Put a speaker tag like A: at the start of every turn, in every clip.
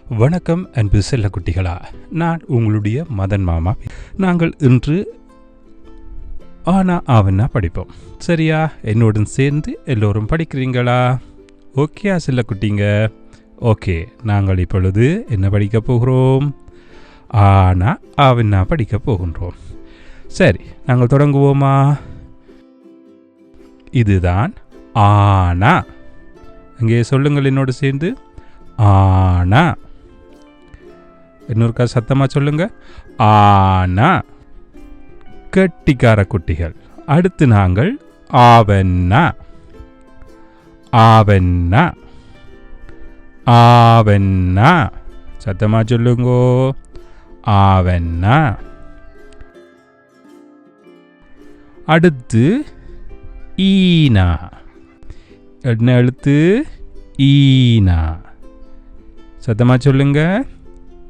A: வணக்கம் அன்பு செல்ல குட்டிகளா, நான் உங்களுடைய மதன் மாமா. நாங்கள் இன்று ஆனா ஆவன்னா படிப்போம். சரியா? என்னுடன் சேர்ந்து எல்லோரும் படிக்கிறீங்களா? ஓகேயா செல்ல குட்டிங்க? ஓகே, நாங்கள் இப்பொழுது என்ன படிக்க போகிறோம்? ஆனா ஆவன்னா படிக்க போகின்றோம். சரி, நாங்கள் தொடங்குவோமா? இதுதான் ஆனா. அங்கே சொல்லுங்கள் என்னோடு சேர்ந்து. ஆனா. இன்னொருக்கா சத்தமா சொல்லுங்க. ஆனா. கெட்டிக்கார குட்டிகள். அடுத்து நாங்கள் ஆவன்னா. ஆவன்னா. ஆவன்னா. சத்தமா சொல்லுங்கோ. ஆவன்னா. அடுத்து ஈனா. என்ன எழுத்து? ஈனா. சத்தமா சொல்லுங்க.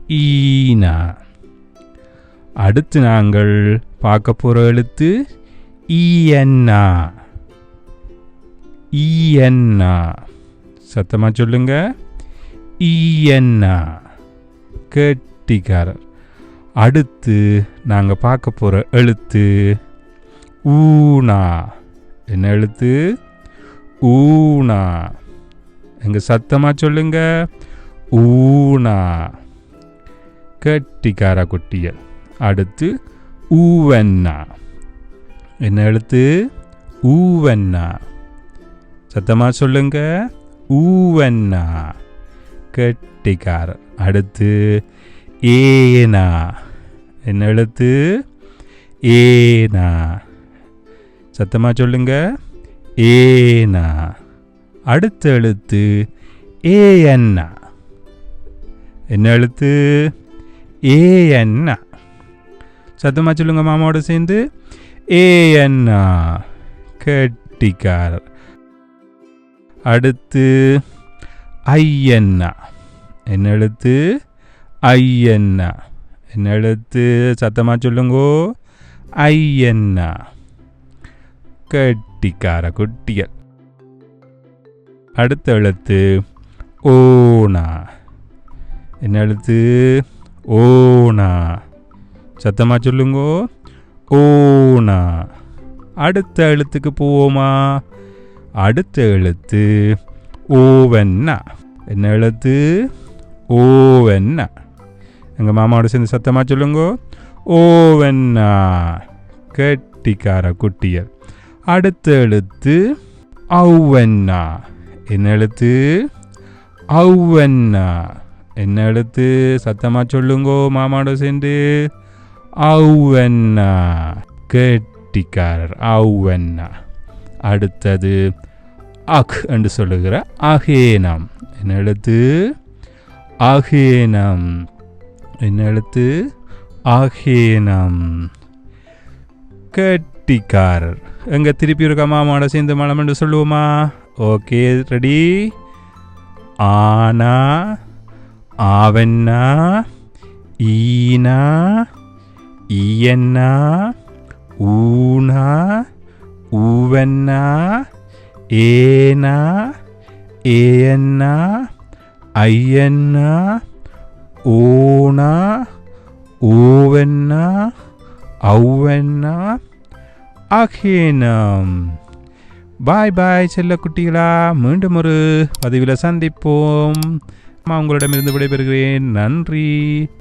A: ஈனா. அடுத்து நாங்கள் பார்க்க போகிற எழுத்து ஈயன்னா. ஈயன்னா. சத்தமா சொல்லுங்க. ஈயன்னா. கெட்டிக்காரர். அடுத்து நாங்கள் பார்க்க போகிற எழுத்து ஊனா. என்ன எழுத்து? ஊனா. எங்க சத்தமா சொல்லுங்க. ஊனா. கெட்டிக்கார குட்டியல். அடுத்து ஊவன்னா. என்ன எழுத்து? ஊவன்னா. சத்தமா சொல்லுங்க. ஊவன்னா. கெட்டிக்கார. அடுத்து ஏனா. என்ன எழுத்து? ஏனா. சத்தமா சொல்லுங்க. ஏனா. அடுத்த எழுத்து ஏயன்னா. என்ன எழுத்து? ஏயன்னா. சத்தமா சொல்லுங்க மாமாவோட சேர்ந்து. ஏயன்னா. கெட்டிக்காரர். அடுத்து ஐயன்னா. என்ன எழுத்து? ஐயன்னா. என்ன எழுத்து? சத்தமா சொல்லுங்கோ. ஐயன்னா. கெட்டிக்கார குட்டிகள். அடுத்த எழுத்து ஓனா. என்ன எழுத்து? ஓனா. சத்தமா சொல்லுங்கோ. ஓனா. அடுத்த எழுத்துக்கு போவோமா? அடுத்த எழுத்து ஓவன்னா. என்ன எழுத்து? ஓவன்னா. எங்கள் மாமாவோட சேர்ந்து சத்தமா சொல்லுங்கோ. ஓவன்னா. கெட்டிக்கார குட்டியல். அடுத்த எழுத்து ஔவன்னா. என்ன எழுத்து? ஔவன்னா. என்ன எழுத்து? சத்தமா சொல்லுங்கோ மாமாவோட சேர்ந்து. ஔவன்னா. கெட்டிக்காரர். ஔவன்னா. அடுத்தது அக் என்று சொல்லுகிற அகேனம். என்ன எழுத்து? அகேனம். என்ன எழுத்து? அகேனம். கெட்டிக்காரர். எங்க திருப்பி இருக்க மாமாவோட சேர்ந்து மலம் என்று சொல்லுவோமா? Okay, ready? ஆனா, ஆவன்னா, ஈனா, ஈயன்னா, ஊனா, ஊவன்னா, ஏனா, ஏயன்னா, ஐயன்னா, ஓனா, ஓவன்னா, ஔவன்னா, அகேனம். பாய் பாய் செல்ல குட்டிகளா. மீண்டும் ஒரு பதிவில் சந்திப்போம். உங்களிடமிருந்து விடைபெறுகிறேன். நன்றி.